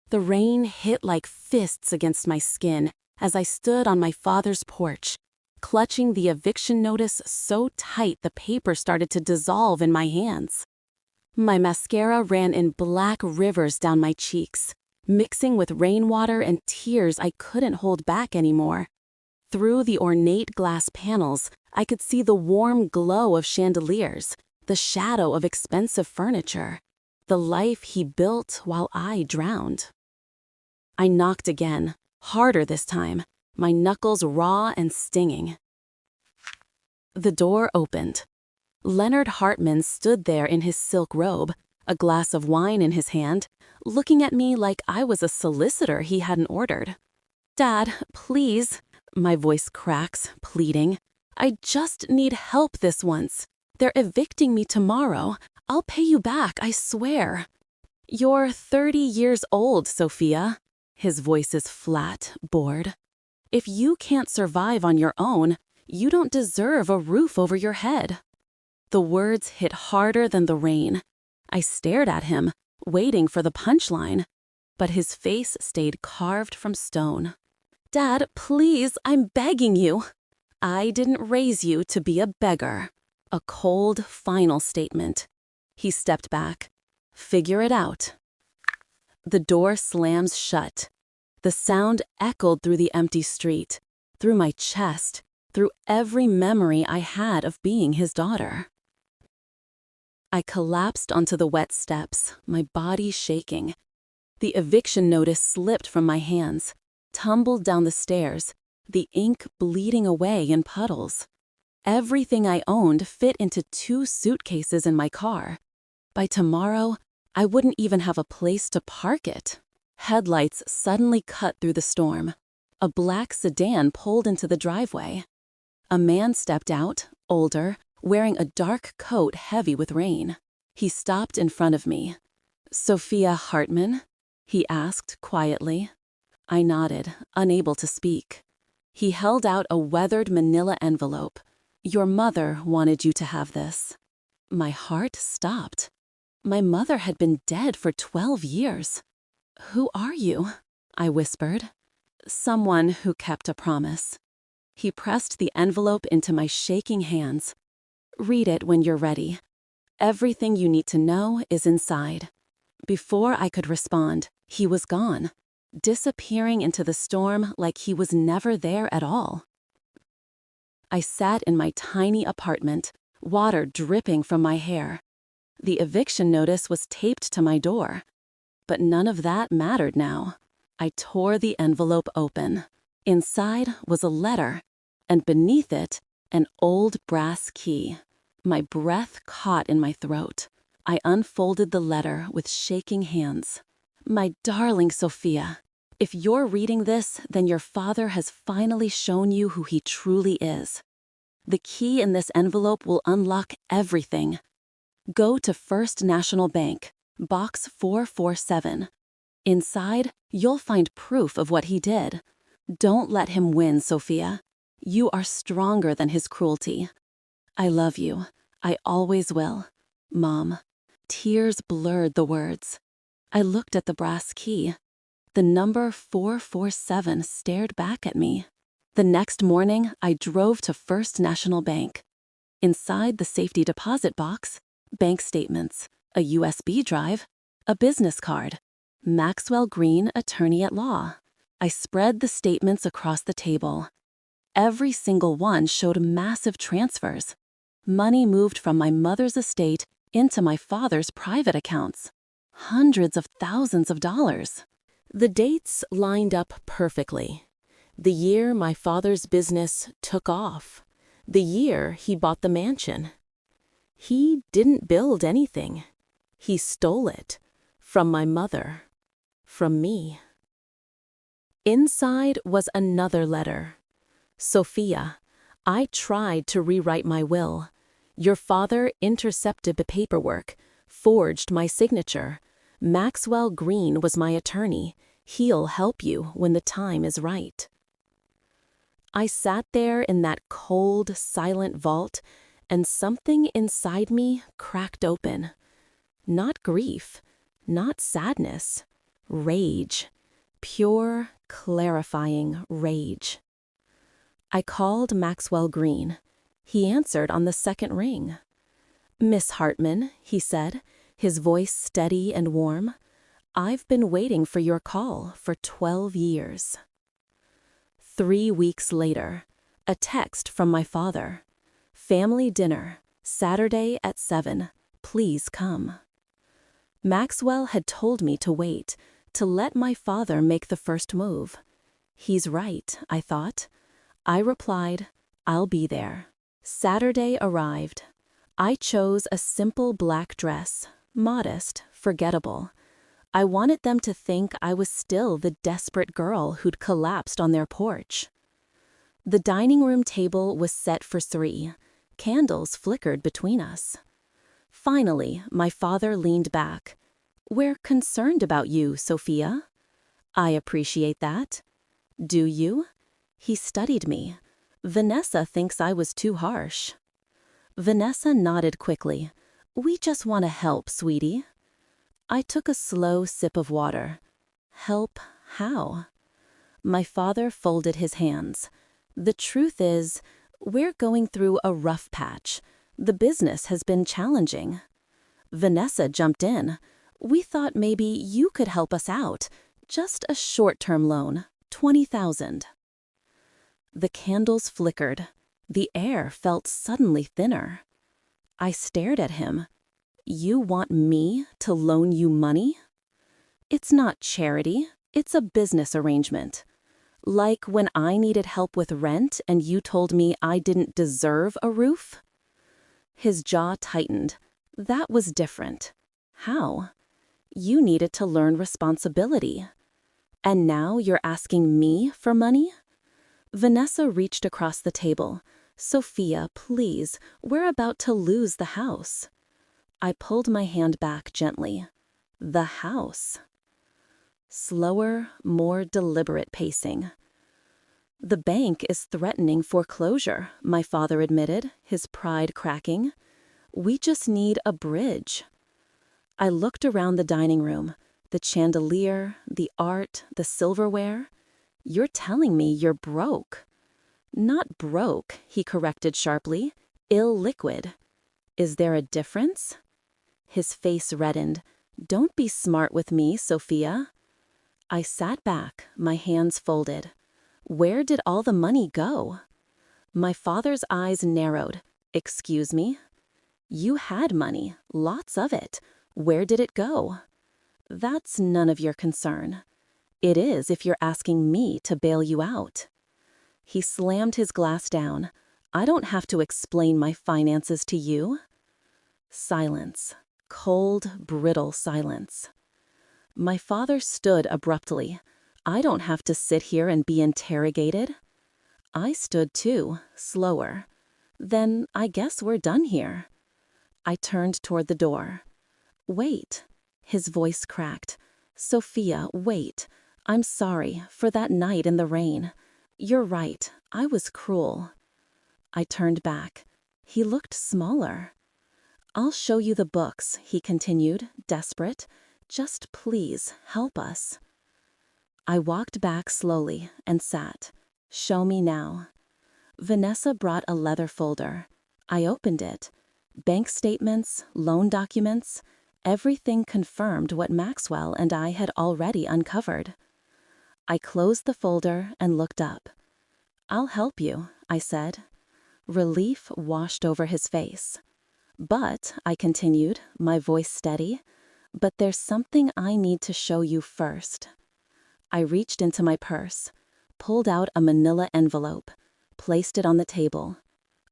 The rain hit like fists against my skin as I stood on my father's porch, clutching the eviction notice so tight the paper started to dissolve in my hands. My mascara ran in black rivers down my cheeks, mixing with rainwater and tears I couldn't hold back anymore. Through the ornate glass panels, I could see the warm glow of chandeliers, the shadow of expensive furniture, the life he built while I drowned. I knocked again, harder this time, my knuckles raw and stinging. The door opened. Leonard Hartman stood there in his silk robe, a glass of wine in his hand, looking at me like I was a solicitor he hadn't ordered. "Dad, please," my voice cracks, pleading. "I just need help this once. They're evicting me tomorrow. I'll pay you back, I swear." "You're 30 years old, Sophia." His voice is flat, bored. "If you can't survive on your own, you don't deserve a roof over your head." The words hit harder than the rain. I stared at him, waiting for the punchline, but his face stayed carved from stone. "Dad, please, I'm begging you." "I didn't raise you to be a beggar." A cold, final statement. He stepped back. "Figure it out." The door slams shut. The sound echoed through the empty street, through my chest, through every memory I had of being his daughter. I collapsed onto the wet steps, my body shaking. The eviction notice slipped from my hands, tumbled down the stairs, the ink bleeding away in puddles. Everything I owned fit into 2 suitcases in my car. By tomorrow, I wouldn't even have a place to park it. Headlights suddenly cut through the storm. A black sedan pulled into the driveway. A man stepped out, older, wearing a dark coat heavy with rain. He stopped in front of me. "Sophia Hartman?" he asked quietly. I nodded, unable to speak. He held out a weathered manila envelope. "Your mother wanted you to have this." My heart stopped. My mother had been dead for 12 years. "Who are you?" I whispered. "Someone who kept a promise." He pressed the envelope into my shaking hands. "Read it when you're ready. Everything you need to know is inside." Before I could respond, he was gone, disappearing into the storm like he was never there at all. I sat in my tiny apartment, water dripping from my hair. The eviction notice was taped to my door. But none of that mattered now. I tore the envelope open. Inside was a letter, and beneath it, an old brass key. My breath caught in my throat. I unfolded the letter with shaking hands. "My darling Sophia, if you're reading this, then your father has finally shown you who he truly is. The key in this envelope will unlock everything. Go to First National Bank, Box 447. Inside, you'll find proof of what he did. Don't let him win, Sophia. You are stronger than his cruelty. I love you. I always will. Mom." Tears blurred the words. I looked at the brass key. The number 447 stared back at me. The next morning, I drove to First National Bank. Inside the safety deposit box, bank statements, a USB drive, a business card, Maxwell Green, attorney at law. I spread the statements across the table. Every single one showed massive transfers. Money moved from my mother's estate into my father's private accounts. Hundreds of thousands of dollars. The dates lined up perfectly. The year my father's business took off. The year he bought the mansion. He didn't build anything. He stole it. From my mother. From me. Inside was another letter. "Sophia, I tried to rewrite my will. Your father intercepted the paperwork, forged my signature. Maxwell Green was my attorney. He'll help you when the time is right." I sat there in that cold, silent vault, and something inside me cracked open. Not grief, not sadness, Rage. Pure, clarifying rage. I called Maxwell Green. He answered on the second ring. "Miss Hartman," he said, his voice steady and warm, "I've been waiting for your call for 12 years. 3 weeks later, a text from my father. "Family dinner, Saturday at 7. Please come." Maxwell had told me to wait, to let my father make the first move. He's right, I thought. I replied, "I'll be there." Saturday arrived. I chose a simple black dress, modest, forgettable. I wanted them to think I was still the desperate girl who'd collapsed on their porch. The dining room table was set for 3. Candles flickered between us. Finally, my father leaned back. "We're concerned about you, Sophia." "I appreciate that." "Do you?" He studied me. "Vanessa thinks I was too harsh." Vanessa nodded quickly. "We just want to help, sweetie." I took a slow sip of water. "Help how?" My father folded his hands. "The truth is, we're going through a rough patch. The business has been challenging." Vanessa jumped in. "We thought maybe you could help us out. Just a short-term loan, 20,000. The candles flickered. The air felt suddenly thinner. I stared at him. "You want me to loan you money?" "It's not charity. It's a business arrangement. Like when I needed help with rent and you told me I didn't deserve a roof?" His jaw tightened. "That was different." "How?" "You needed to learn responsibility." "And now you're asking me for money?" Vanessa reached across the table. "Sophia, please, we're about to lose the house." I pulled my hand back gently. "The house." Slower, more deliberate pacing. "The bank is threatening foreclosure," my father admitted, his pride cracking. "We just need a bridge." I looked around the dining room, the chandelier, the art, the silverware. "You're telling me you're broke." "Not broke," he corrected sharply. "Illiquid." "Is there a difference?" His face reddened. "Don't be smart with me, Sophia." I sat back, my hands folded. Where did all the money go? My father's eyes narrowed. "Excuse me?" "You had money, lots of it. Where did it go?" "That's none of your concern." "It is if you're asking me to bail you out." He slammed his glass down. "I don't have to explain my finances to you." Silence. Cold, brittle silence. My father stood abruptly. "I don't have to sit here and be interrogated." I stood too, slower. "Then I guess we're done here." I turned toward the door. "Wait." His voice cracked. "Sophia, wait. I'm sorry for that night in the rain. You're right, I was cruel." I turned back. He looked smaller. "I'll show you the books," he continued, desperate. "Just please help us." I walked back slowly and sat. "Show me now." Vanessa brought a leather folder. I opened it. Bank statements, loan documents, everything confirmed what Maxwell and I had already uncovered. I closed the folder and looked up. "I'll help you," I said. Relief washed over his face. "But," I continued, my voice steady, "but there's something I need to show you first." I reached into my purse, pulled out a manila envelope, placed it on the table.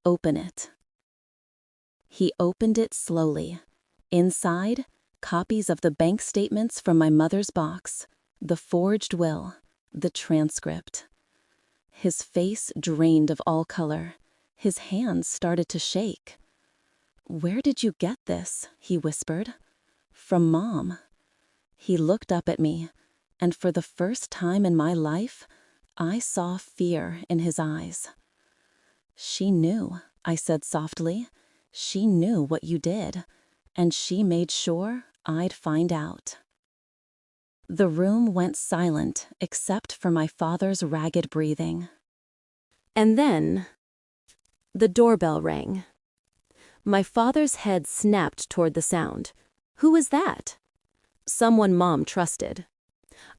"Open it." He opened it slowly. Inside, copies of the bank statements from my mother's box, the forged will, the transcript. His face drained of all color. His hands started to shake. "Where did you get this?" he whispered. "From Mom." He looked up at me, and for the first time in my life, I saw fear in his eyes. "She knew," I said softly. "She knew what you did, and she made sure I'd find out." The room went silent except for my father's ragged breathing. And then, the doorbell rang. My father's head snapped toward the sound. Who was that? Someone Mom trusted.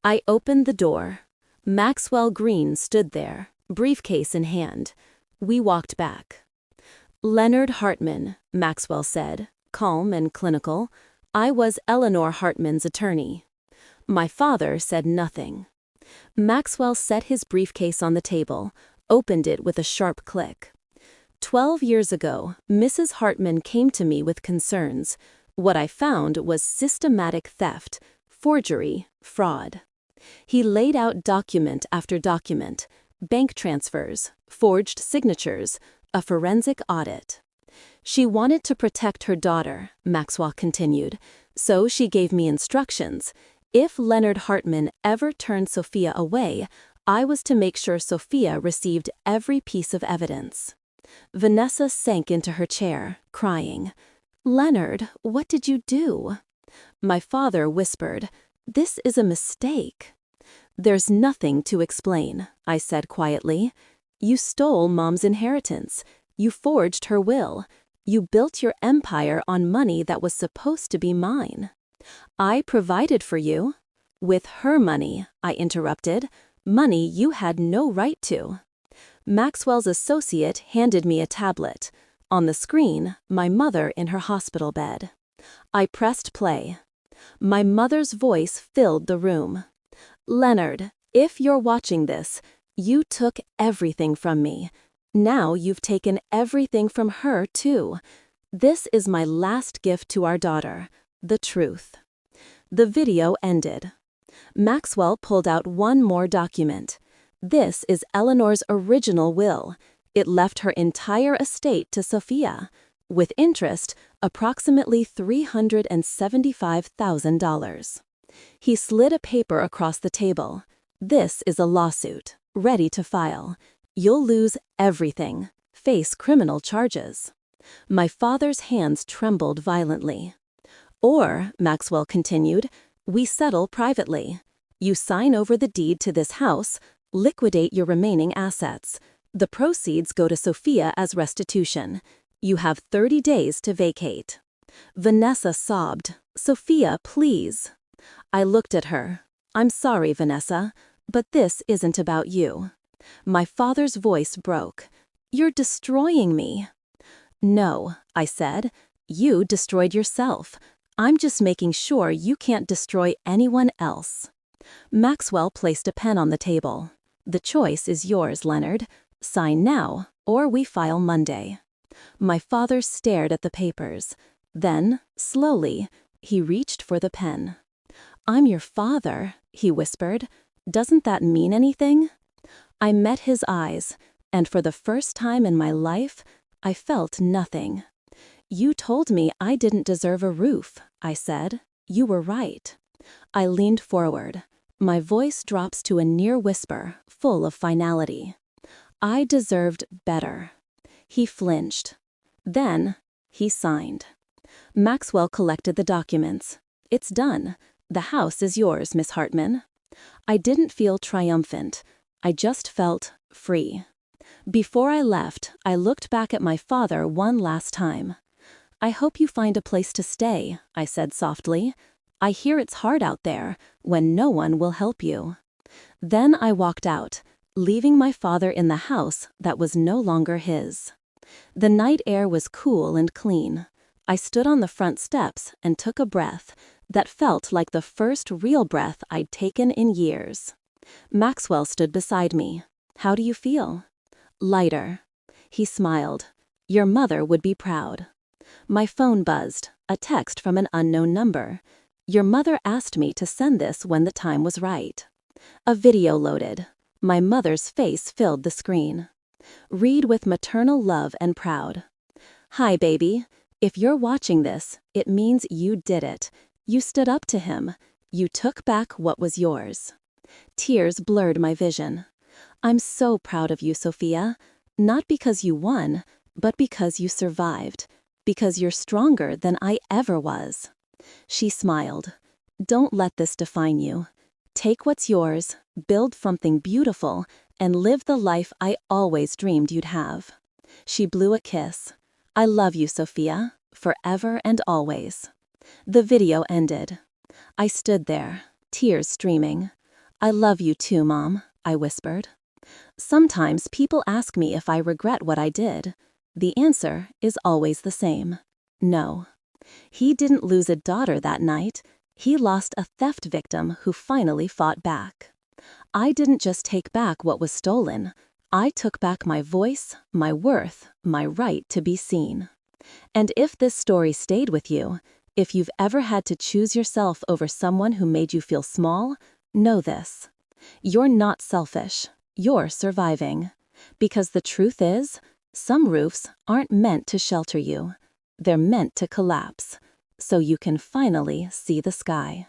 I opened the door. Maxwell Green stood there, briefcase in hand. We walked back. Leonard Hartman, Maxwell said, calm and clinical. I was Eleanor Hartman's attorney. My father said nothing. Maxwell set his briefcase on the table, opened it with a sharp click. 12 years ago, Mrs. Hartman came to me with concerns. What I found was systematic theft, forgery, fraud. He laid out document after document, bank transfers, forged signatures, a forensic audit. She wanted to protect her daughter, Maxwell continued, so she gave me instructions. If Leonard Hartman ever turned Sophia away, I was to make sure Sophia received every piece of evidence. Vanessa sank into her chair, crying. Leonard, what did you do? My father whispered, This is a mistake. There's nothing to explain, I said quietly. You stole Mom's inheritance. You forged her will. You built your empire on money that was supposed to be mine. I provided for you. With her money, I interrupted, money you had no right to. Maxwell's associate handed me a tablet. On the screen, my mother in her hospital bed. I pressed play. My mother's voice filled the room. Leonard, if you're watching this, you took everything from me. Now you've taken everything from her, too. This is my last gift to our daughter, the truth. The video ended. Maxwell pulled out one more document. This is Eleanor's original will. It left her entire estate to Sophia. With interest, approximately $375,000. He slid a paper across the table. This is a lawsuit, ready to file. You'll lose everything, face criminal charges. My father's hands trembled violently. Or, Maxwell continued, we settle privately. You sign over the deed to this house, liquidate your remaining assets. The proceeds go to Sophia as restitution. You have 30 days to vacate. Vanessa sobbed, Sophia, please. I looked at her. I'm sorry, Vanessa, but this isn't about you. My father's voice broke. You're destroying me. No, I said. You destroyed yourself. I'm just making sure you can't destroy anyone else. Maxwell placed a pen on the table. The choice is yours, Leonard. Sign now, or we file Monday. My father stared at the papers. Then, slowly, he reached for the pen. I'm your father, he whispered. Doesn't that mean anything? I met his eyes, and for the first time in my life, I felt nothing. You told me I didn't deserve a roof, I said. You were right. I leaned forward. My voice drops to a near whisper, full of finality. I deserved better. He flinched. Then, he signed. Maxwell collected the documents. It's done. The house is yours, Miss Hartman. I didn't feel triumphant. I just felt free. Before I left, I looked back at my father one last time. I hope you find a place to stay, I said softly. I hear it's hard out there, when no one will help you. Then I walked out, leaving my father in the house that was no longer his. The night air was cool and clean. I stood on the front steps and took a breath that felt like the first real breath I'd taken in years. Maxwell stood beside me. How do you feel? Lighter. He smiled. Your mother would be proud. My phone buzzed, a text from an unknown number. Your mother asked me to send this when the time was right. A video loaded. My mother's face filled the screen. Read with maternal love and proud. Hi, baby. If you're watching this, it means you did it. You stood up to him. You took back what was yours. Tears blurred my vision. I'm so proud of you, Sophia. Not because you won, but because you survived. Because you're stronger than I ever was. She smiled. Don't let this define you. Take what's yours, build something beautiful, and live the life I always dreamed you'd have. She blew a kiss. I love you, Sophia, forever and always. The video ended. I stood there, tears streaming. I love you too, Mom, I whispered. Sometimes people ask me if I regret what I did. The answer is always the same. No. He didn't lose a daughter that night. He lost a theft victim who finally fought back. I didn't just take back what was stolen. I took back my voice, my worth, my right to be seen. And if this story stayed with you, if you've ever had to choose yourself over someone who made you feel small, know this. You're not selfish. You're surviving. Because the truth is, some roofs aren't meant to shelter you. They're meant to collapse, so you can finally see the sky.